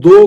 2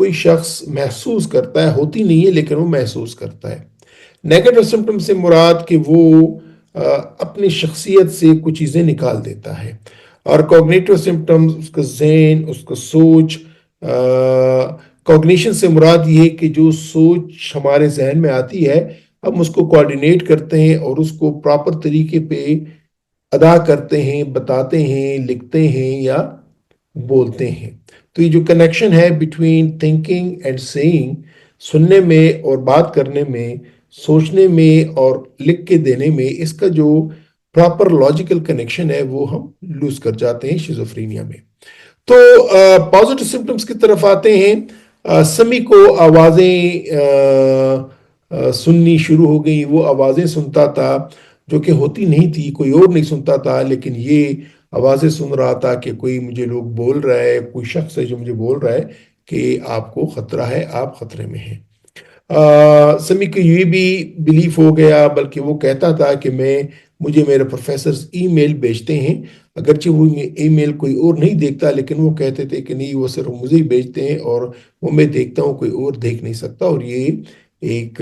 کوئی شخص محسوس کرتا ہے، ہوتی نہیں ہے لیکن وہ محسوس کرتا ہے۔ نیگیٹو سمٹم سے مراد کہ وہ اپنی شخصیت سے کچھ چیزیں نکال دیتا ہے، اور کوگنیٹو سمٹمز اس کا ذہن، اس کا سوچ، کوگنیشن سے مراد یہ کہ جو سوچ ہمارے ذہن میں آتی ہے ہم اس کو کوآرڈینیٹ کرتے ہیں اور اس کو پراپر طریقے پہ ادا کرتے ہیں، بتاتے ہیں، لکھتے ہیں یا بولتے ہیں۔ تو یہ جو کنیکشن ہے بٹوین تھنکنگ اینڈ سیئنگ، سننے میں اور بات کرنے میں، سوچنے میں اور لکھ کے دینے میں، اس کا جو پراپر لاجیکل کنیکشن ہے وہ ہم لوز کر جاتے ہیں شیزوفرینیا میں۔ تو پازیٹیو سمپٹمز کی طرف آتے ہیں۔ سمی کو آوازیں سننی شروع ہو گئی، وہ آوازیں سنتا تھا جو کہ ہوتی نہیں تھی، کوئی اور نہیں سنتا تھا، لیکن یہ آوازیں سن رہا تھا کہ کوئی مجھے لوگ بول رہا ہے، کوئی شخص ہے جو مجھے بول رہا ہے کہ آپ کو خطرہ ہے، آپ خطرے میں ہیں۔ سمی کو یہ بھی بلیف ہو گیا، بلکہ وہ کہتا تھا کہ مجھے میرے پروفیسرز ای میل بھیجتے ہیں، اگرچہ وہ ای میل کوئی اور نہیں دیکھتا، لیکن وہ کہتے تھے کہ نہیں، وہ صرف مجھے ہی بھیجتے ہیں اور وہ میں دیکھتا ہوں، کوئی اور دیکھ نہیں سکتا، اور یہ ایک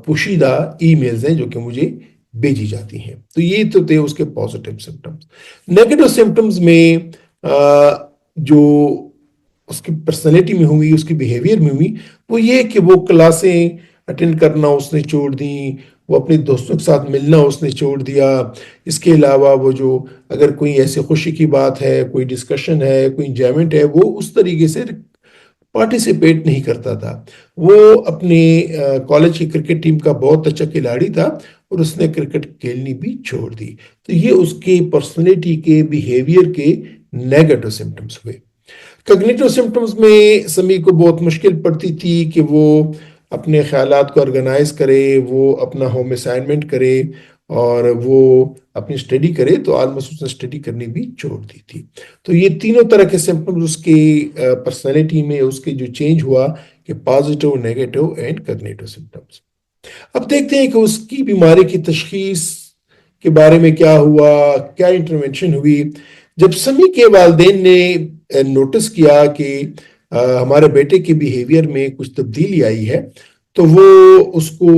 پوشیدہ ای میلز ہیں جو کہ مجھے بھیجی جاتی ہیں۔ تو یہ تو تھے اس کے پازیٹیو سمپٹمز۔ نیگیٹو سمپٹمز میں جو اس کی پرسنالٹی میں ہوئی، اس کی بیہیویئر میں ہوئی، وہ یہ کہ وہ کلاسیں اٹینڈ کرنا اس نے چھوڑ دیں، وہ اپنے دوستوں کے ساتھ ملنا اس نے چھوڑ دیا۔ اس کے علاوہ وہ جو اگر کوئی ایسی خوشی کی بات ہے، کوئی ڈسکشن ہے، کوئی انجوائمنٹ ہے، وہ اس طریقے سے پارٹیسپیٹ نہیں کرتا تھا۔ وہ اپنے کالج کی کرکٹ ٹیم کا بہت اچھا کھلاڑی تھا اور اس نے کرکٹ کھیلنی بھی چھوڑ دی۔ تو یہ اس کی پرسنالٹی کے، بیہیویئر کے نیگیٹو سمپٹمز ہوئے۔ کگنیٹو سمپٹمز میں سمی کو بہت مشکل پڑتی تھی کہ وہ اپنے خیالات کو آرگنائز کرے، وہ اپنا ہوم اسائنمنٹ کرے اور وہ اپنی اسٹڈی کرے، تو آلموسٹ اس نے اسٹڈی کرنی بھی چھوڑ دی تھی۔ تو یہ تینوں طرح کے سمپٹمز اس کی پرسنالٹی میں اس کے جو چینج ہوا کہ positive, negative and cognitive symptoms. اب دیکھتے ہیں کہ اس کی بیماری کی تشخیص کے بارے میں کیا ہوا، کیا انٹرونشن ہوئی۔ جب سمی کے والدین نے نوٹس کیا کہ ہمارے بیٹے کے بیہیویئر میں کچھ تبدیلی آئی ہے، تو وہ اس کو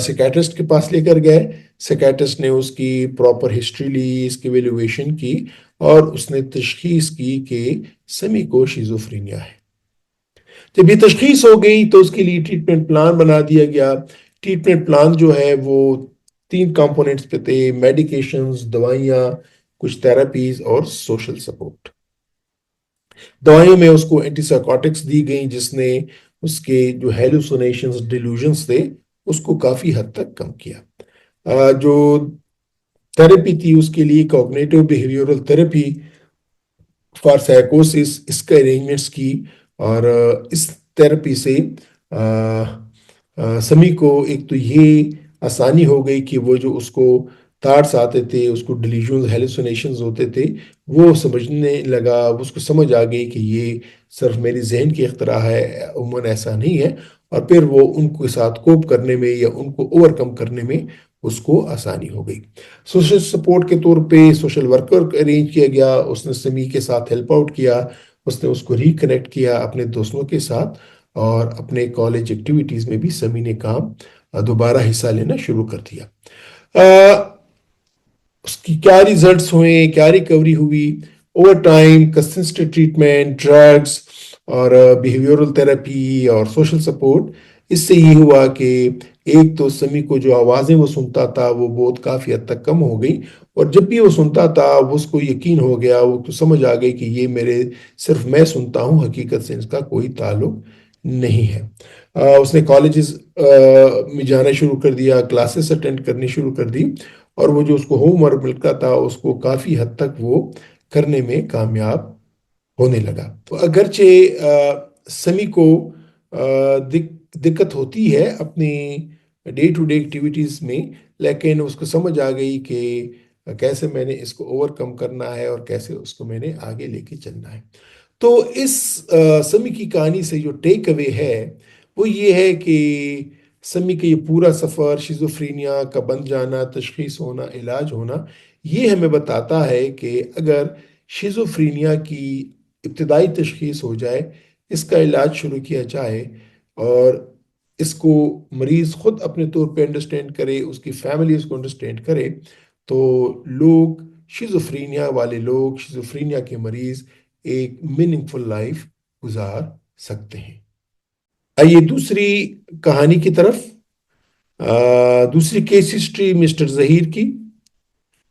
سیکیٹرسٹ کے پاس لے کر گئے۔ سیکیٹرسٹ نے اس کی پراپر ہسٹری لی، اس کی ایویلویشن کی اور اس نے تشخیص کی کہ سمی کو شیزوفرینیا ہے۔ جب یہ تشخیص ہو گئی تو اس کے لیے ٹریٹمنٹ پلان بنا دیا گیا۔ ٹریٹمنٹ پلان جو ہے وہ 3 کمپوننٹس پہ تھے: میڈیکیشنز، دوائیاں، کچھ تھراپیز اور سوشل سپورٹ۔ دوائیوں میں اس کو اینٹی سائیکوٹکس دی گئیں، جس نے اس کے جو ہیلوسینیشنز، ڈیلوژنز تھے، اس کو کافی حد تک کم کیا۔ جو تھراپی تھی اس کے لیے کوگنیٹو بیہیویئرل تھراپی فار سائیکوسس، اس کا ارینجمنٹس کی، اور اس تھراپی سے سمی کو ایک تو یہ آسانی ہو گئی کہ وہ جو اس کو تھاٹس آتے تھے، اس کو ڈیلیوژنز، ہیلوسینیشنز ہوتے تھے، وہ سمجھنے لگا، اس کو سمجھ آ گئی کہ یہ صرف میری ذہن کی اختراع ہے، عموماً ایسا نہیں ہے، اور پھر وہ ان کے ساتھ کوپ کرنے میں یا ان کو اوور کم کرنے میں اس کو آسانی ہو گئی۔ سوشل سپورٹ کے طور پہ سوشل ورکر ارینج کیا گیا، اس نے سمی کے ساتھ ہیلپ آؤٹ کیا، اس نے اس کو ریکنیکٹ کیا اپنے دوستوں کے ساتھ، اور اپنے کالج ایکٹیویٹیز میں بھی سمی نے کام دوبارہ حصہ لینا شروع کر دیا۔ اس کی کیا ریزلٹس ہوئے، کیا ریکوری ہوئی؟ Over time consistent treatment, drugs اور بیہیویئرل تھراپی اور سوشل سپورٹ، اس سے یہ ہوا کہ ایک تو سمی کو جو آوازیں وہ سنتا تھا وہ بہت کافی حد تک کم ہو گئی، اور جب بھی وہ سنتا تھا اس کو یقین ہو گیا، وہ تو سمجھ آ گئی کہ یہ صرف میں سنتا ہوں، حقیقت سے اس کا کوئی تعلق نہیں ہے۔ اس نے کالجز میں جانا شروع کر دیا، کلاسز اٹینڈ کرنی شروع کر دی، اور وہ جو اس کو ہوم ورک ملتا تھا اس کو کافی حد تک وہ کرنے میں کامیاب ہونے لگا۔ تو اگرچہ سمی کو دقت ہوتی ہے اپنی ڈے ٹو ڈے ایکٹیویٹیز میں، لیکن اس کو سمجھ آ گئی کہ کیسے میں نے اس کو اوور کم کرنا ہے اور کیسے اس کو میں نے آگے لے کے چلنا ہے۔ تو اس سمی کی کہانی سے جو ٹیک اوے ہے وہ یہ ہے کہ سمی کا یہ پورا سفر، شیزوفرینیا کا بن جانا، تشخیص ہونا، علاج ہونا، یہ ہمیں بتاتا ہے کہ اگر شیزوفرینیا کی ابتدائی تشخیص ہو جائے، اس کا علاج شروع کیا جائے، اور اس کو مریض خود اپنے طور پہ انڈرسٹینڈ کرے، اس کی فیملی اس کو انڈرسٹینڈ کرے، تو لوگ شیزوفرینیا والے لوگ، شیزوفرینیا کے مریض ایک میننگ فل لائف گزار سکتے ہیں۔ آئیے دوسری کہانی کی طرف۔ دوسری کیس ہسٹری مسٹر ظہیر کی۔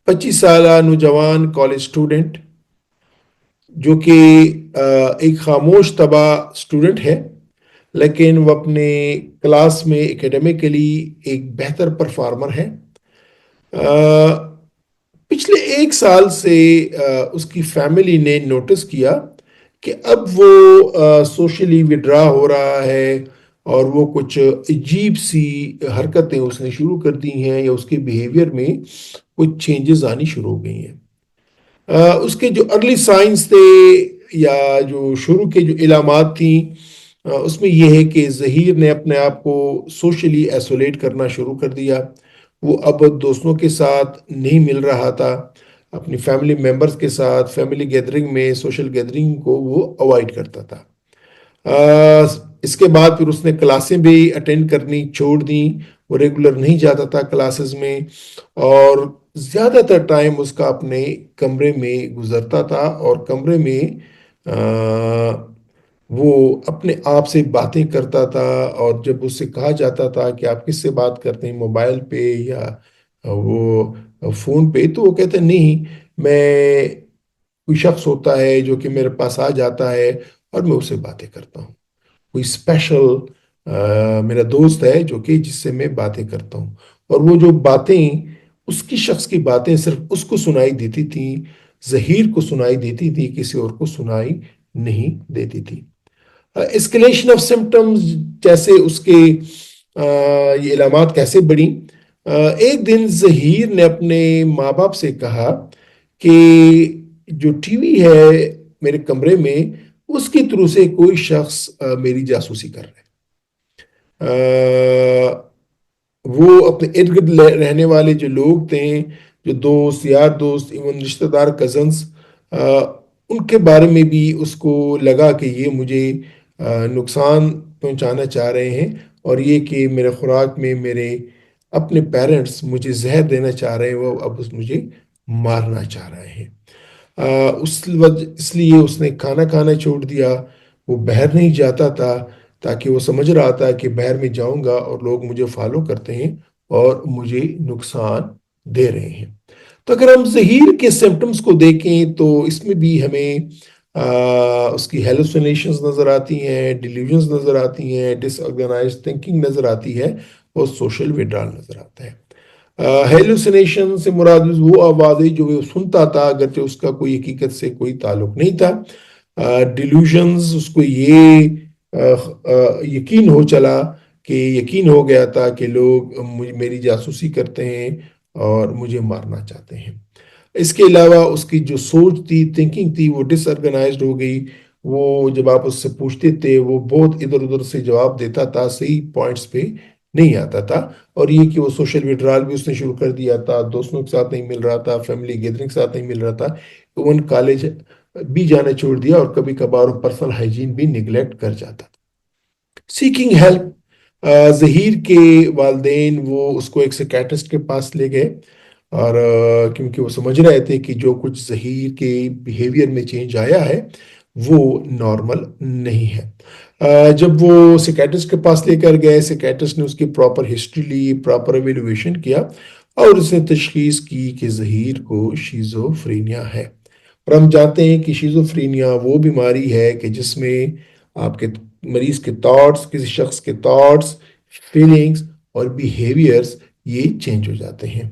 25 سالہ نوجوان کالج سٹوڈنٹ، جو کہ ایک خاموش طبع سٹوڈنٹ ہے، لیکن وہ اپنے کلاس میں اکیڈمیکلی ایک بہتر پرفارمر ہے۔ پچھلے 1 سال سے اس کی فیملی نے نوٹس کیا کہ اب وہ سوشلی وڈرا ہو رہا ہے، اور وہ کچھ عجیب سی حرکتیں اس نے شروع کر دی ہیں، یا اس کے بیہیویئر میں کچھ چینجز آنی شروع ہو گئی ہیں۔ اس کے جو ارلی سائنس تھے، یا جو شروع کے جو علامات تھیں، اس میں یہ ہے کہ ظہیر نے اپنے آپ کو سوشلی ایسولیٹ کرنا شروع کر دیا۔ وہ اب دوستوں کے ساتھ نہیں مل رہا تھا، اپنی فیملی ممبرز کے ساتھ فیملی گیدرنگ میں، سوشل گیدرنگ کو وہ اوائڈ کرتا تھا۔ اس کے بعد پھر اس نے کلاسیں بھی اٹینڈ کرنی چھوڑ دیں، وہ ریگولر نہیں جاتا تھا کلاسز میں، اور زیادہ تر ٹائم اس کا اپنے کمرے میں گزرتا تھا، اور کمرے میں وہ اپنے آپ سے باتیں کرتا تھا۔ اور جب اس سے کہا جاتا تھا کہ آپ کس سے بات کرتے ہیں، موبائل پہ یا وہ فون پہ، تو وہ کہتے نہیں، میں کوئی شخص ہوتا ہے جو کہ میرے پاس آ جاتا ہے اور میں اس سے باتیں کرتا ہوں، کوئی اسپیشل میرا دوست ہے جو کہ جس سے میں باتیں کرتا ہوں۔ اور وہ جو باتیں، اس کی شخص کی باتیں صرف اس کو سنائی دیتی تھیں، ظہیر کو سنائی دیتی تھی، کسی اور کو سنائی نہیں دیتی تھی۔ اسکلیشن آف سمٹمز، جیسے اس کے یہ علامات کیسے بڑھی۔ ایک دن ظہیر نے اپنے ماں باپ سے کہا کہ جو ٹی وی ہے میرے کمرے میں، اس کے تھرو سے کوئی شخص میری جاسوسی کر رہا ہے۔ وہ اپنے ارد گرد رہنے والے جو لوگ تھے، جو دوست، یار دوست، ایون رشتہ دار، کزنس، ان کے بارے میں بھی اس کو لگا کہ یہ مجھے نقصان پہنچانا چاہ رہے ہیں، اور یہ کہ میرے خوراک میں میرے اپنے پیرنٹس مجھے زہر دینا چاہ رہے ہیں، وہ اب مجھے مارنا چاہ رہے ہیں۔ اس لیے اس نے کھانا کھانا چھوڑ دیا، وہ باہر نہیں جاتا تھا، تاکہ وہ سمجھ رہا تھا کہ باہر میں جاؤں گا اور لوگ مجھے فالو کرتے ہیں اور مجھے نقصان دے رہے ہیں۔ تو اگر ہم ظہیر کے سمپٹمز کو دیکھیں تو اس میں بھی ہمیں اس کی ہیلوسینیشنز نظر آتی ہیں، ڈیلیوژنز نظر آتی ہیں، ڈس آرگنائزڈ تھنکنگ نظر آتی ہے، اور سوشل وڈرال نظر آتا ہے۔ ہیلوسینیشن سے مراد وہ آوازیں جو وہ سنتا تھا، اگرچہ اس کا کوئی حقیقت سے کوئی تعلق نہیں تھا۔ ڈیلیوژنز، اس کو یہ یقین ہو گیا تھا کہ لوگ میری جاسوسی کرتے ہیں اور مجھے مارنا چاہتے ہیں۔ اس کے علاوہ اس کی جو سوچ تھی، تھنکنگ تھی، وہ ڈس آرگنائزڈ ہو گئی۔ وہ جب آپ اس سے پوچھتے تھے، وہ بہت ادھر ادھر سے جواب دیتا تھا، صحیح پوائنٹس پہ نہیں آتا تھا۔ اور یہ کہ وہ سوشل وڈرال بھی اس نے شروع کر دیا تھا، دوستوں کے ساتھ نہیں مل رہا تھا، فیملی گیدرنگ کے ساتھ نہیں مل رہا تھا، ایون کالج بھی جانا چھوڑ دیا، اور کبھی کبھار پرسنل ہائیجین بھی نیگلیکٹ کر جاتا تھا۔ سیکنگ ہیلپ، ظہیر کے والدین وہ اس کو ایک سیکیٹرسٹ کے پاس لے گئے، اور کیونکہ وہ سمجھ رہے تھے کہ جو کچھ ظہیر کے بیہیویئر میں چینج آیا ہے وہ نارمل نہیں ہے۔ جب وہ سیکیٹرسٹ کے پاس لے کر گئے، سیکیٹرسٹ نے اس کی پراپر ہسٹری لی، پراپر ایویلویشن کیا، اور اس نے تشخیص کی کہ ظہیر کو شیزوفرینیا ہے۔ اور ہم جانتے ہیں کہ شیزوفرینیا وہ بیماری ہے کہ جس میں آپ کے مریض کے تھاٹس، کسی شخص کے تھاٹس، فیلنگز اور بیہیویئرز یہ چینج ہو جاتے ہیں۔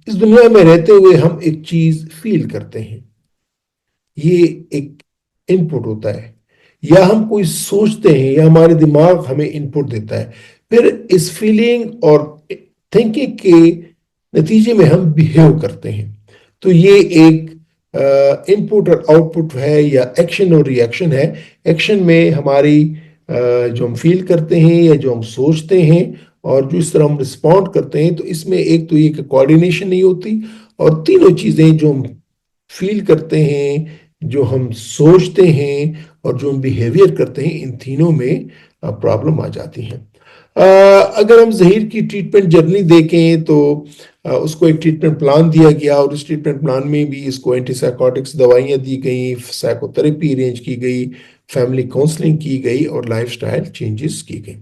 اس دنیا میں رہتے ہوئے ہم ایک چیز فیل کرتے ہیں، یہ ایک ان پٹ ہوتا ہے، یا ہم کوئی سوچتے ہیں، یا ہمارے دماغ ہمیں ان پٹ دیتا ہے، پھر اس فیلنگ اور تھنکنگ کے نتیجے میں ہم بیہیو کرتے ہیں۔ تو یہ ایک ان پٹ اور آؤٹ پٹ ہے، یا ایکشن اور ری ایکشن ہے۔ ایکشن میں ہماری جو ہم فیل کرتے ہیں، یا جو ہم سوچتے ہیں، اور جو اس طرح ہم رسپونڈ کرتے ہیں، تو اس میں ایک تو یہ کہ کوآرڈینیشن نہیں ہوتی، اور تینوں چیزیں جو ہم فیل کرتے ہیں، جو ہم سوچتے ہیں اور جو ہم بیہیویئر کرتے ہیں، ان تینوں میں پرابلم آ جاتی ہیں۔ اگر ہم ظہیر کی ٹریٹمنٹ جرنی دیکھیں تو اس کو ایک ٹریٹمنٹ پلان دیا گیا، اور اس ٹریٹمنٹ پلان میں بھی اس کو اینٹی سائیکوٹکس دوائیاں دی گئیں، سائیکو تھراپی ارینج کی گئی، فیملی کاؤنسلنگ کی گئی، اور لائف سٹائل چینجز کی گئی۔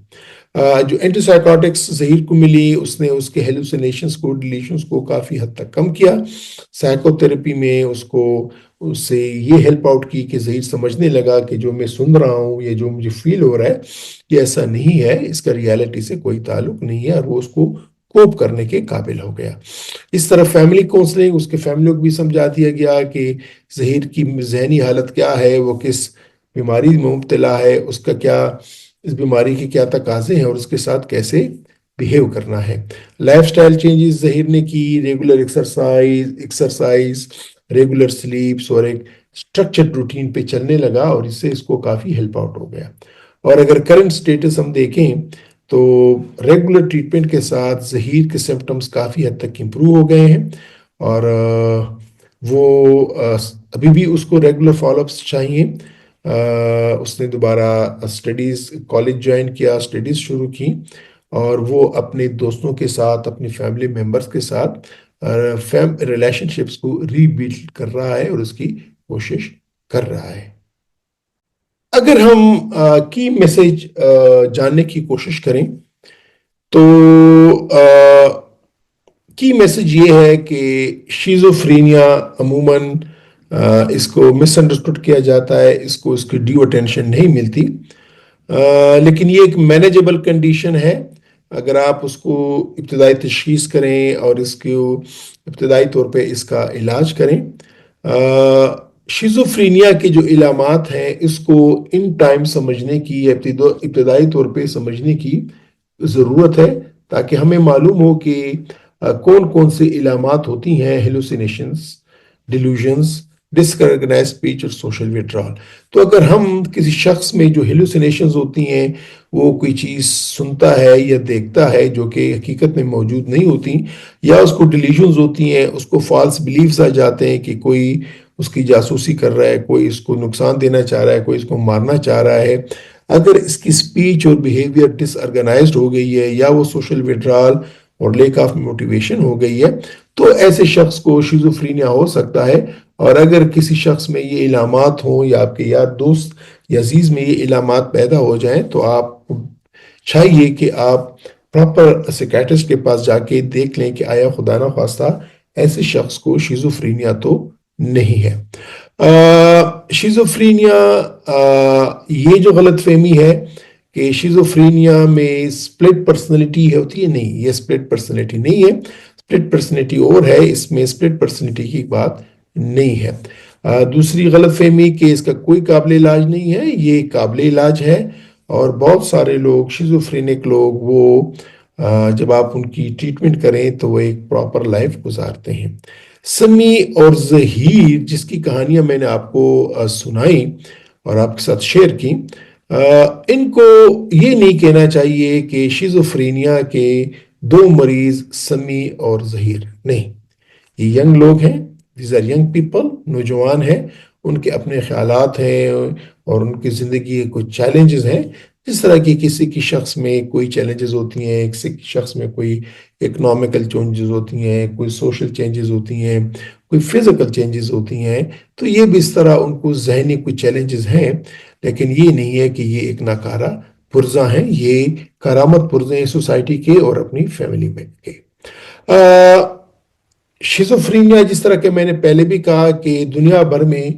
جو اینٹی سائیکوٹکس ظہیر کو ملی، اس نے اس کے ہیلوسینیشنز کو، ڈیلیشنز کو کافی حد تک کم کیا۔ سائیکو تھراپی میں اس سے یہ ہیلپ آؤٹ کی کہ ظہیر سمجھنے لگا کہ جو میں سن رہا ہوں یا جو مجھے فیل ہو رہا ہے یہ ایسا نہیں ہے، اس کا ریالٹی سے کوئی تعلق نہیں ہے، اور وہ اس کو کوپ کرنے کے قابل ہو گیا۔ اس طرح فیملی کاؤنسلنگ، اس کے فیملی کو بھی سمجھا دیا گیا کہ ظہیر کی ذہنی حالت کیا ہے، وہ کس بیماری میں مبتلا ہے، اس کا کیا، اس بیماری کے کیا تقاضے ہیں، اور اس کے ساتھ کیسے بیہیو کرنا ہے۔ لائف سٹائل چینجز ظہیر نے کی، ریگولر ایکسرسائز، ریگولر سلیپس، اور ایک اسٹرکچرڈ روٹین پہ چلنے لگا، اور اس سے اس کو کافی ہیلپ آؤٹ ہو گیا۔ اور اگر کرنٹ سٹیٹس ہم دیکھیں تو ریگولر ٹریٹمنٹ کے ساتھ ظہیر کے سمپٹمز کافی حد تک امپروو ہو گئے ہیں، اور وہ ابھی بھی اس کو ریگولر فالو اپس چاہیے۔ اس نے دوبارہ اسٹڈیز، کالج جوائن کیا، اسٹڈیز شروع کی، اور وہ اپنے دوستوں کے ساتھ، اپنی فیملی ممبرس کے ساتھ ریلیشن شپس کو ری بلڈ کر رہا ہے، اور اس کی کوشش کر رہا ہے۔ اگر ہم کی میسج جاننے کی کوشش کریں تو کی میسج یہ ہے کہ شیزوفرینیا عموماً اس کو مس انڈرسٹوڈ کیا جاتا ہے، اس کو اس کی ڈیو اٹینشن نہیں ملتی، لیکن یہ ایک مینیجبل کنڈیشن ہے اگر آپ اس کو ابتدائی تشخیص کریں اور اس کو ابتدائی طور پہ اس کا علاج کریں۔ شیزوفرینیا کے جو علامات ہیں اس کو ان ٹائم سمجھنے کی، ابتدائی طور پہ سمجھنے کی ضرورت ہے، تاکہ ہمیں معلوم ہو کہ کون کون سے علامات ہوتی ہیں، ہیلوسینیشنز، ڈیلوژنز، ڈس آرگنائزڈ اسپیچ اور سوشل ویڈرال۔ تو اگر ہم کسی شخص میں جو ہیلوسینیشنز ہوتی ہیں، وہ کوئی چیز سنتا ہے یا دیکھتا ہے جو کہ حقیقت میں موجود نہیں ہوتی، یا اس کو ڈیلیوژنز ہوتی ہیں، اس کو فالس بلیفز آ جاتے ہیں کہ کوئی اس کی جاسوسی کر رہا ہے، کوئی اس کو نقصان دینا چاہ رہا ہے، کوئی اس کو مارنا چاہ رہا ہے، اگر اس کی سپیچ اور بیہیویئر ڈس آرگنائزڈ ہو گئی ہے، یا وہ سوشل ویڈرال اور لیک آف موٹیویشن ہو گئی ہے، تو ایسے شخص کو شیزوفرینیا ہو سکتا ہے۔ اور اگر کسی شخص میں یہ علامات ہوں، یا آپ کے یار دوست یا عزیز میں یہ علامات پیدا ہو جائیں، تو آپ چاہیے کہ آپ پراپر سیکیٹرسٹ کے پاس جا کے دیکھ لیں کہ آیا خدا نہ خواستہ ایسے شخص کو شیزوفرینیا تو نہیں ہے۔ شیزوفرینیا، یہ جو غلط فہمی ہے کہ شیزوفرینیا میں سپلٹ پرسنالٹی ہوتی ہے، نہیں، یہ سپلٹ پرسنالٹی نہیں ہے، سپلٹ پرسنالٹی اور ہے، اس میں سپلٹ پرسنالٹی کی بات نہیں ہے۔ دوسری غلط فہمی کہ اس کا کوئی قابل علاج نہیں ہے، یہ قابل علاج ہے، اور بہت سارے لوگ، شیزوفرینک لوگ، وہ جب آپ ان کی ٹریٹمنٹ کریں تو وہ ایک پراپر لائف گزارتے ہیں۔ سمی اور ظہیر، جس کی کہانیاں میں نے آپ کو سنائی اور آپ کے ساتھ شیئر کی، ان کو یہ نہیں کہنا چاہیے کہ شیزوفرینیا کے دو مریض سمی اور ظہیر، نہیں، یہ ینگ لوگ ہیں، دیز آر ینگ پیپل، نوجوان ہیں، ان کے اپنے خیالات ہیں، اور ان کی زندگی کے کچھ چیلنجز ہیں، جس طرح کی کسی کی شخص میں کوئی چیلنجز ہوتی ہیں، کسی شخص میں کوئی اکنامیکل چینجز ہوتی ہیں، کوئی سوشل چینجز ہوتی ہیں، کوئی فزیکل چینجز ہوتی ہیں، تو یہ بھی اس طرح ان کو ذہنی کوئی چیلنجز ہیں، لیکن یہ نہیں ہے کہ یہ ایک ناکارہ پرزہ ہیں، یہ کرامت پرزے ہیں سوسائٹی کے اور اپنی فیملی میں کے۔ شیزوفرینیا، جس طرح کہ میں نے پہلے بھی کہا کہ دنیا بھر میں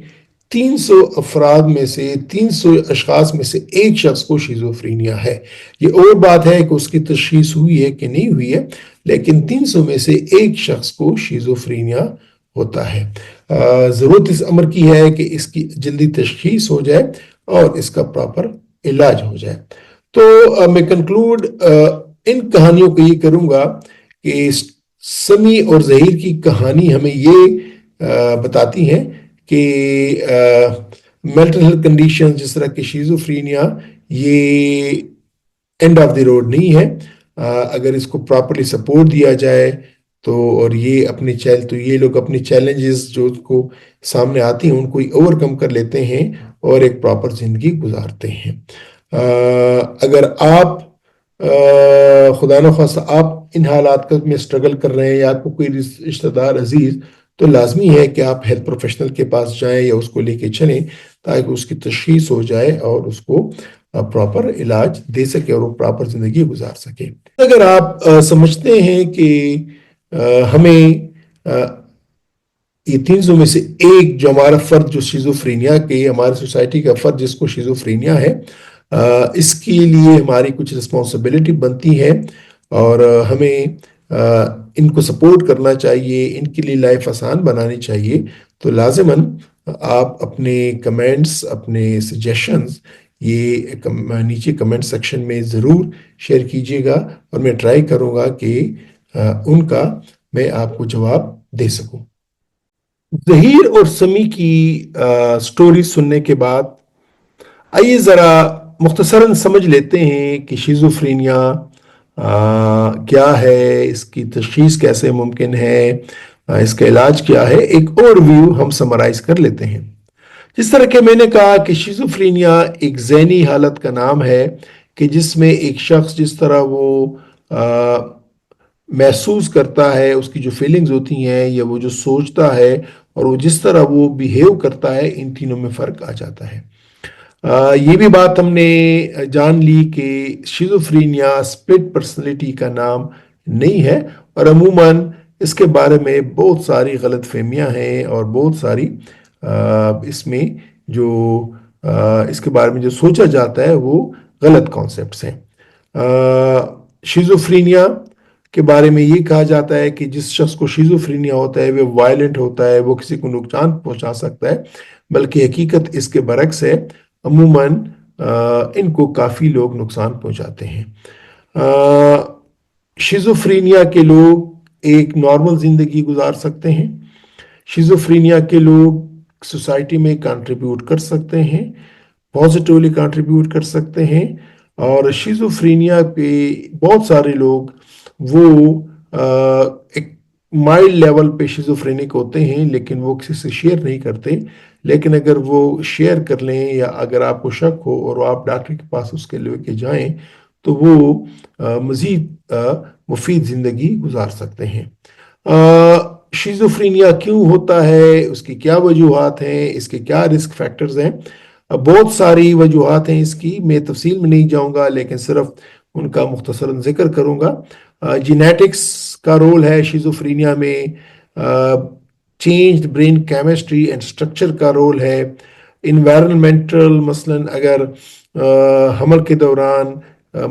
300 افراد میں سے، 300 اشخاص میں سے ایک شخص کو شیزوفرینیا ہے۔ یہ اور بات ہے کہ اس کی تشخیص ہوئی ہے کہ نہیں ہوئی ہے، لیکن 300 میں سے ایک شخص کو شیزوفرینیا ہوتا ہے۔ ضرورت اس امر کی ہے کہ اس کی جلدی تشخیص ہو جائے اور اس کا پراپر علاج ہو جائے۔ تو میں کنکلوڈ ان کہانیوں کو یہ کروں گا کہ سمی اور ظہیر کی کہانی ہمیں یہ بتاتی ہیں کہ مینٹل ہیلتھ کنڈیشن جس طرح کہ شیزوفرینیا یہ اینڈ آف دی روڈ نہیں ہے۔ اگر اس کو پراپرلی سپورٹ دیا جائے تو اور یہ لوگ اپنے چیلنجز جو ان کو سامنے آتی ہیں ان کو اوور کم کر لیتے ہیں اور ایک پراپر زندگی گزارتے ہیں۔ اگر آپ خدا نخواستہ آپ ان حالات میں اسٹرگل کر رہے ہیں یا آپ کو کوئی رشتہ دار عزیز، تو لازمی ہے کہ آپ ہیلتھ پروفیشنل کے پاس جائیں یا اس کو لے کے چلیں تاکہ اس کی تشخیص ہو جائے اور اس کو پراپر علاج دے سکے اور وہ پراپر زندگی گزار سکے۔ اگر آپ سمجھتے ہیں کہ ہمیں یہ 300 میں سے ایک جو ہمارا فرد جو شیزوفرینیا کے ہمارے سوسائٹی کا فرد جس کو شیزوفرینیا ہے، اس کے لیے ہماری کچھ رسپانسبلٹی بنتی ہے اور ہمیں ان کو سپورٹ کرنا چاہیے، ان کے لیے لائف آسان بنانی چاہیے، تو لازماً آپ اپنے کمنٹس، اپنے سجیشنز یہ نیچے کمنٹ سیکشن میں ضرور شیئر کیجیے گا اور میں ٹرائی کروں گا کہ ان کا میں آپ کو جواب دے سکوں۔ ظہیر اور سمی کی سٹوری سننے کے بعد آئیے ذرا مختصراً سمجھ لیتے ہیں کہ شیزوفرینیا کیا ہے، اس کی تشخیص کیسے ممکن ہے، اس کا علاج کیا ہے، ایک اوور ویو ہم سمرائز کر لیتے ہیں۔ جس طرح کہ میں نے کہا کہ شیزوفرینیا ایک ذہنی حالت کا نام ہے کہ جس میں ایک شخص جس طرح وہ محسوس کرتا ہے، اس کی جو فیلنگز ہوتی ہیں یا وہ جو سوچتا ہے اور وہ جس طرح وہ بیہیو کرتا ہے، ان تینوں میں فرق آ جاتا ہے۔ یہ بھی بات ہم نے جان لی کہ شیزوفرینیا سپلٹ پرسنالٹی کا نام نہیں ہے اور عموماً اس کے بارے میں بہت ساری غلط فہمیاں ہیں اور بہت ساری اس میں جو اس کے بارے میں جو سوچا جاتا ہے وہ غلط کانسیپٹس ہیں۔ شیزوفرینیا کے بارے میں یہ کہا جاتا ہے کہ جس شخص کو شیزوفرینیا ہوتا ہے وہ وائلنٹ ہوتا ہے، وہ کسی کو نقصان پہنچا سکتا ہے، بلکہ حقیقت اس کے برعکس ہے، عموماً ان کو کافی لوگ نقصان پہنچاتے ہیں۔ شیزوفرینیا کے لوگ ایک نارمل زندگی گزار سکتے ہیں، شیزوفرینیا کے لوگ سوسائٹی میں کنٹریبیوٹ کر سکتے ہیں، پازیٹیولی کنٹریبیوٹ کر سکتے ہیں، اور شیزوفرینیا پہ بہت سارے لوگ وہ ایک مائلڈ لیول پہ شیزوفرینک ہوتے ہیں لیکن وہ کسی سے شیئر نہیں کرتے، لیکن اگر وہ شیئر کر لیں یا اگر آپ کو شک ہو اور آپ ڈاکٹر کے پاس اس کے لے کے جائیں تو وہ مزید مفید زندگی گزار سکتے ہیں۔ شیزوفرینیا کیوں ہوتا ہے، اس کی کیا وجوہات ہیں، اس کے کیا رسک فیکٹرز ہیں؟ بہت ساری وجوہات ہیں اس کی، میں تفصیل میں نہیں جاؤں گا لیکن صرف ان کا مختصراً ذکر کروں گا۔ جینیٹکس کا رول ہے شیزوفرینیا میں، changed brain chemistry and structure کا رول ہے، انوائرمنٹل مثلاً اگر حمل کے دوران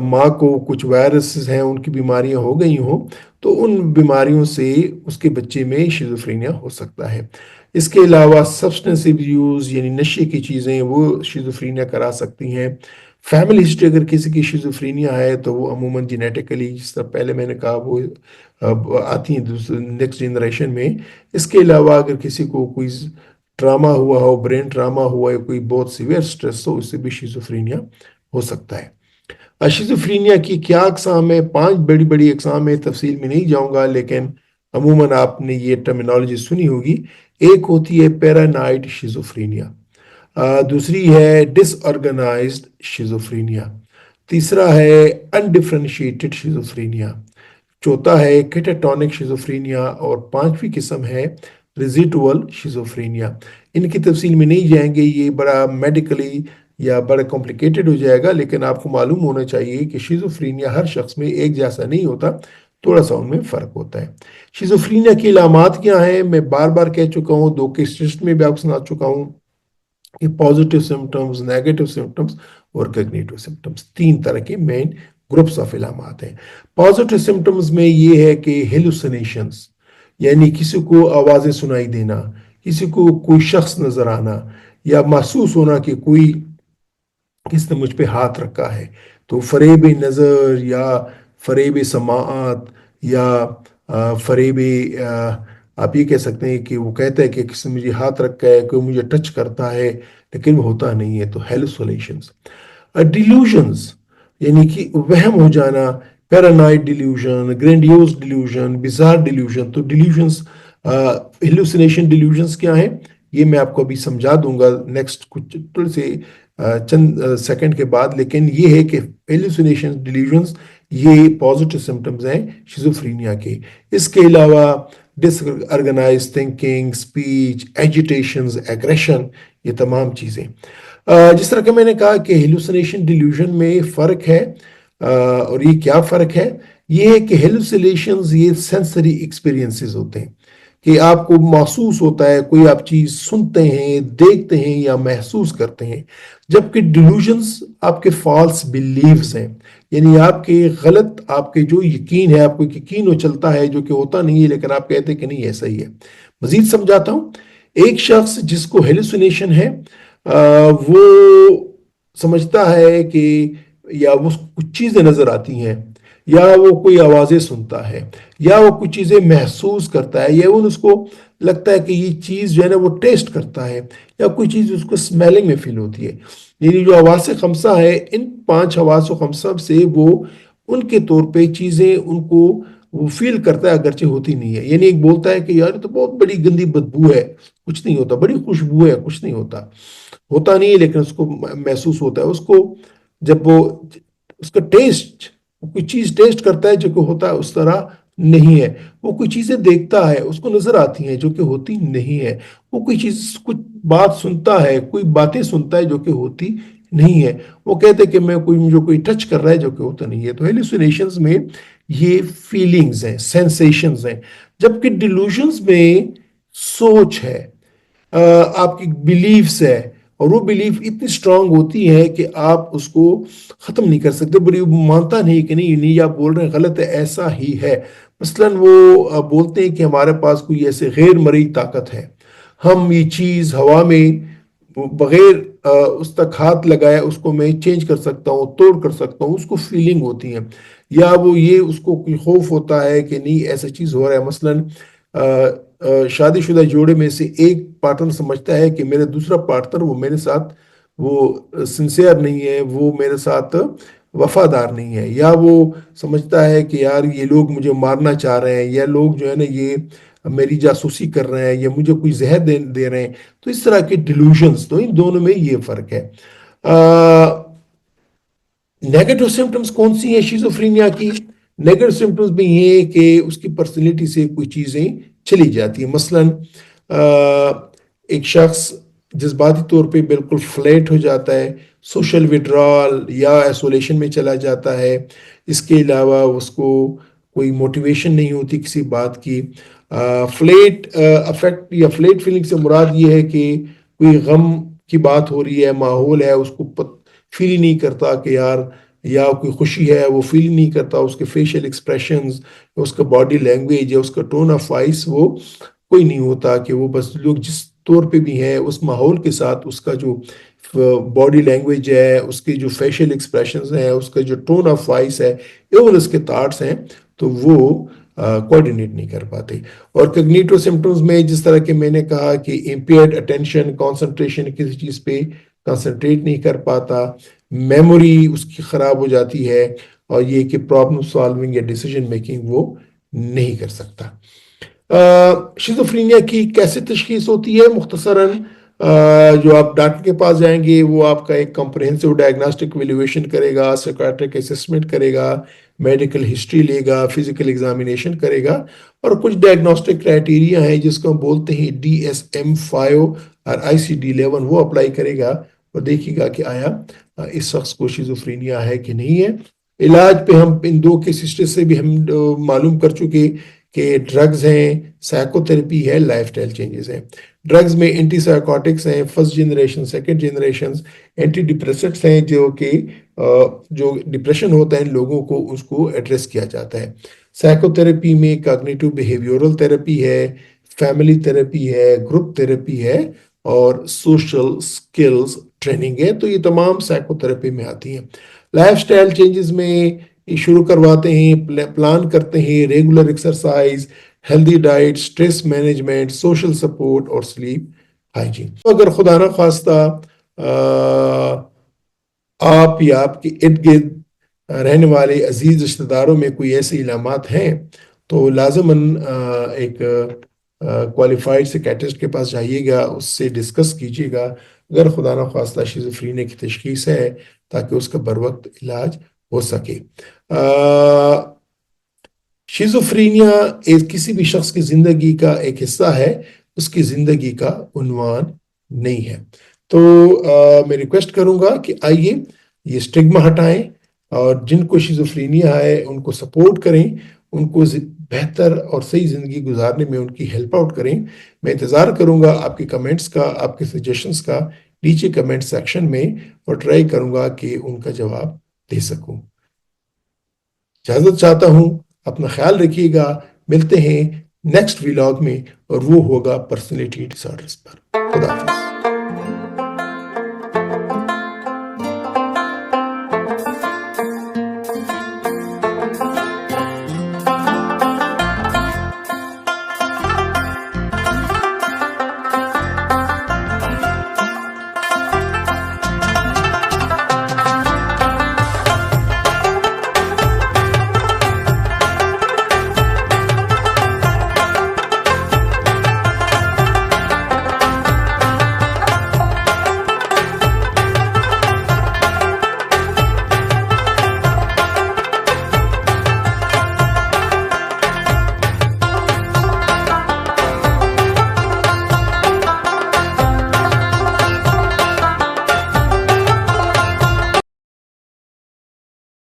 ماں کو کچھ وائرسز ہیں، ان کی بیماریاں ہو گئی ہوں تو ان بیماریوں سے اس کے بچے میں شیزوفرینیا ہو سکتا ہے۔ اس کے علاوہ سبسٹنس ایبیوز یعنی نشے کی چیزیں وہ شیزوفرینیا کرا سکتی ہیں۔ فیملی ہسٹری اگر کسی کی شیزوفرینیا ہے تو وہ عموماً جینیٹیکلی، جس طرح پہلے میں نے کہا، وہ آتی ہیں نیکسٹ جنریشن میں۔ اس کے علاوہ اگر کسی کو کوئی ٹراما ہوا ہو، برین ٹراما ہوا ہے، کوئی بہت سیویئر سٹریس ہو، اس سے بھی شیزوفرینیا ہو سکتا ہے۔ شیزوفرینیا کی کیا اقسام ہے؟ 5 بڑی بڑی اقسام ہے، تفصیل میں نہیں جاؤں گا لیکن عموماً آپ نے یہ ٹرمینالوجی سنی ہوگی۔ ایک ہوتی ہے پیرانوئڈ شیزوفرینیا، دوسری ہے ڈس آرگنائزڈ شیزوفرینیا، تیسرا ہے انڈیفرینشیٹڈ شیزوفرینیا، چوتھا ہے کیٹاٹونک شیزوفرینیا، اور 5ویں قسم ہے ریزیڈول شیزوفرینیا۔ ان کی تفصیل میں نہیں جائیں گے، یہ بڑا میڈیکلی یا بڑا کمپلیکیٹڈ ہو جائے گا، لیکن آپ کو معلوم ہونا چاہیے کہ شیزوفرینیا ہر شخص میں ایک جیسا نہیں ہوتا، تھوڑا سا ان میں فرق ہوتا ہے۔ شیزوفرینیا کی علامات کیا ہیں؟ میں بار بار کہہ چکا ہوں، 2 کیس ٹیسٹ میں بھی آپ سنا چکا ہوں کہ پازیٹیو سمپٹمز، نیگیٹو سمپٹمز اور کگنیٹو سمپٹمز، 3 طرح کے مین گروپس آف علامات ہیں۔ پازیٹیو سمپٹمز میں یہ ہے کہ ہیلوسینیشنز یعنی کسی کو آوازیں سنائی دینا، کسی کو کوئی شخص نظر آنا، یا محسوس ہونا کہ کوئی کس نے مجھ پہ ہاتھ رکھا ہے، تو فریب نظر یا فریب سماعت یا فریب آپ یہ کہہ سکتے ہیں کہ وہ کہتا ہے کہ کسی نے مجھے ہاتھ رکھا ہے، کوئی مجھے ٹچ کرتا ہے لیکن وہ ہوتا نہیں ہے، تو ہیلوسینیشنز۔ ڈیلیوژنز یعنی کہ وہم ہو جانا پیرانوائڈ ڈیلیوژن، گرینڈیوز ڈیلیوژن، بزار ڈیلیوژن. تو ڈیلیوژنس، ہیلوسینیشن ڈیلیوژنس کیا ہیں یہ میں آپ کو ابھی سمجھا دوں گا نیکسٹ کچھ تھوڑے سے چند سیکنڈ کے بعد. لیکن یہ ہے کہ ہیلوسینیشن ڈیلیوژنس یہ پازیٹیو سمٹمز ہیں شیزوفرینیا کے. اس کے علاوہ ڈس آرگنائز تھنکنگ، اسپیچ، ایجیٹیشنز، ایگریشن، یہ تمام چیزیں. جس طرح کہ میں نے کہا کہ ہیلوسینیشن ڈیلیوژن میں فرق ہے، اور یہ کیا فرق ہے؟ یہ ہے کہ ہیلوسینیشنز یہ سینسری ایکسپیرینسز ہوتے ہیں کہ آپ کو محسوس ہوتا ہے، کوئی آپ چیز سنتے ہیں، دیکھتے ہیں یا محسوس کرتے ہیں. جبکہ ڈیلوژنز آپ کے فالس بیلیفز ہیں، یعنی آپ کے غلط، آپ کے جو یقین ہے، آپ کو یقین ہو چلتا ہے جو کہ ہوتا نہیں ہے، لیکن آپ کہتے ہیں کہ نہیں ایسا ہی ہے. مزید سمجھاتا ہوں. ایک شخص جس کو ہیلوسینیشن ہے وہ سمجھتا ہے کہ یا وہ کچھ چیزیں نظر آتی ہیں، یا وہ کوئی آوازیں سنتا ہے، یا وہ کچھ چیزیں محسوس کرتا ہے، یا وہ اس کو لگتا ہے کہ یہ چیز جو ہے نا وہ ٹیسٹ کرتا ہے، یا کوئی چیز اس کو سمیلنگ میں فیل ہوتی ہے. یعنی جو حواس خمسہ ہے، ان 5 حواس خمسہ سے وہ ان کے طور پہ چیزیں ان کو وہ فیل کرتا ہے اگرچہ ہوتی نہیں ہے. یعنی ایک بولتا ہے کہ یار یہ تو بہت بڑی گندی بدبو ہے، کچھ نہیں ہوتا. بڑی خوشبو ہے، کچھ نہیں ہوتا. ہوتا نہیں ہے لیکن اس کو محسوس ہوتا ہے. اس کو جب وہ اس کا ٹیسٹ، کوئی چیز ٹیسٹ کرتا ہے جو کہ ہوتا ہے اس طرح نہیں ہے. وہ کوئی چیزیں دیکھتا ہے، اس کو نظر آتی ہیں جو کہ ہوتی نہیں ہے. وہ کوئی چیز، کچھ بات سنتا ہے، کوئی باتیں سنتا ہے جو کہ ہوتی نہیں ہے. وہ کہتے ہیں کہ میں کوئی مجھے کوئی ٹچ کر رہا ہے جو کہ ہوتا نہیں ہے. تو ہیلوسینیشنز میں یہ فیلنگز ہیں، سینسیشنز ہیں. جبکہ ڈیلوژنز میں سوچ ہے، آپ کی بلیفز ہے، اور وہ بلیف اتنی سٹرونگ ہوتی ہے کہ آپ اس کو ختم نہیں کر سکتے. بڑی مانتا نہیں کہ نہیں آپ بول رہے ہیں غلط ہے، ایسا ہی ہے. مثلا وہ بولتے ہیں کہ ہمارے پاس کوئی ایسے غیر مرئی طاقت ہے، ہم یہ چیز ہوا میں بغیر اس تک ہاتھ لگائے اس کو میں چینج کر سکتا ہوں، توڑ کر سکتا ہوں. اس کو فیلنگ ہوتی ہے. یا وہ یہ اس کو کوئی خوف ہوتا ہے کہ نہیں ایسا چیز ہو رہا ہے. مثلا شادی شدہ جوڑے میں سے ایک پارٹنر سمجھتا ہے کہ میرا دوسرا پارٹنر وہ میرے ساتھ وہ سنسیئر نہیں ہے، وہ میرے ساتھ وفادار نہیں ہے. یا وہ سمجھتا ہے کہ یار یہ لوگ مجھے مارنا چاہ رہے ہیں، یا لوگ جو ہے نا یہ میری جاسوسی کر رہے ہیں، یا مجھے کوئی زہر دے رہے ہیں. تو اس طرح کے ڈیلوژنز، تو ان دونوں میں یہ فرق ہے. نیگیٹو سمٹمز کون سی ہیں شیزوفرینیا کی؟ نیگیٹو سمٹمز میں یہ ہے کہ اس کی پرسنالٹی سے کوئی چیزیں چلی جاتی ہیں. مثلا ایک شخص جذباتی طور پہ بالکل فلیٹ ہو جاتا ہے، سوشل وڈرال یا ایسولیشن میں چلا جاتا ہے. اس کے علاوہ اس کو کوئی موٹیویشن نہیں ہوتی کسی بات کی. فلیٹ افیکٹ یا فلیٹ فیلنگ سے مراد یہ ہے کہ کوئی غم کی بات ہو رہی ہے، ماحول ہے، اس کو فیل ہی نہیں کرتا کہ یار، یا کوئی خوشی ہے وہ فیل نہیں کرتا. اس کے فیشل ایکسپریشنز، اس کا باڈی لینگویج یا اس کا ٹون آف وائس وہ کوئی نہیں ہوتا. کہ وہ بس لوگ جس طور پہ بھی ہیں اس ماحول کے ساتھ اس کا جو باڈی لینگویج ہے، اس کے جو فیشل ایکسپریشنز ہیں، اس کا جو ٹون آف وائس ہے، ایون اس کے تھاٹس ہیں، تو وہ کوآرڈینیٹ نہیں کر پاتے. اور کگنیٹو سمٹمز میں جس طرح کہ میں نے کہا کہ امپیئرڈ اٹینشن، کانسنٹریشن، کسی چیز پہ کنسنٹریٹ نہیں کر پاتا، میموری اس کی خراب ہو جاتی ہے، اور یہ کہ پرابلم سالونگ یا ڈیسیجن میکنگ وہ نہیں کر سکتا. شیزوفرینیا کی کیسے تشخیص ہوتی ہے؟ مختصراً جو آپ ڈاکٹر کے پاس جائیں گے وہ آپ کا ایک کمپریہنسو ڈائگنوسٹک ویلیویشن کرے گا، سائیکیاٹرک اسسمنٹ کرے گا، میڈیکل ہسٹری لے گا، فزیکل ایگزامینیشن کرے گا، اور کچھ ڈائگنوسٹک کرائٹیریا ہیں جس کو ہم بولتے ہیں DSM-5 اور ICD-11، وہ اپلائی کرے گا اور دیکھے گا کہ آیا اس شخص کو شیزوفرینیا ہے کہ نہیں ہے. علاج پہ ہم ان 2 کیس ہسٹری سے بھی ہم معلوم کر چکے کہ ڈرگز ہیں، سائیکو تھراپی ہے، لائف سٹائل چینجز ہیں. ڈرگز میں اینٹی سائیکوٹکس ہیں، first generation, second generation, antidepressants ہیں جو کہ جو ڈپریشن ہوتا ہے ان لوگوں کو اس کو ایڈریس کیا جاتا ہے. سائیکو تھراپی میں کاگنیٹو بیہیویورل تھراپی ہے، فیملی تھراپی ہے، گروپ تھراپی ہے، اور سوشل سکلز ٹریننگ ہے. تو یہ تمام سائیکو تھراپی میں آتی ہیں. لائف سٹائل چینجز میں یہ شروع کرواتے ہیں، پلان کرتے ہیں regular exercise, healthy diet, stress management, social support اور سلیپ ہائیجین. اگر خدا نخواستہ آپ یا آپ کے ارد گرد رہنے والے عزیز رشتہ داروں میں کوئی ایسے علامات ہیں تو لازماً ایک کوالیفائڈ سیکیٹرسٹ کے پاس جائیے گا، اس سے ڈسکس کیجیے گا اگر خدا نخواستہ شیزوفرینیا کی تشخیص ہے، تاکہ اس کا بر وقت علاج ہو سکے۔ شیزوفرینیا کسی بھی شخص کی زندگی کا ایک حصہ ہے، اس کی زندگی کا عنوان نہیں ہے۔ تو میں ریکویسٹ کروں گا کہ آئیے یہ سٹگما ہٹائیں، اور جن کو شیزوفرینیا ہے ان کو سپورٹ کریں، ان کو بہتر اور صحیح زندگی گزارنے میں ان کی ہیلپ آؤٹ کریں۔ میں انتظار کروں گا آپ کے کمنٹس کا، آپ کے سجیشنز کا نیچے کمنٹ سیکشن میں، اور ٹرائی کروں گا کہ ان کا جواب دے سکوں۔ اجازت چاہتا ہوں، اپنا خیال رکھیے گا، ملتے ہیں نیکسٹ ویلاگ میں، اور وہ ہوگا پرسنالٹی ڈس آرڈرز پر۔ خدا حافظ۔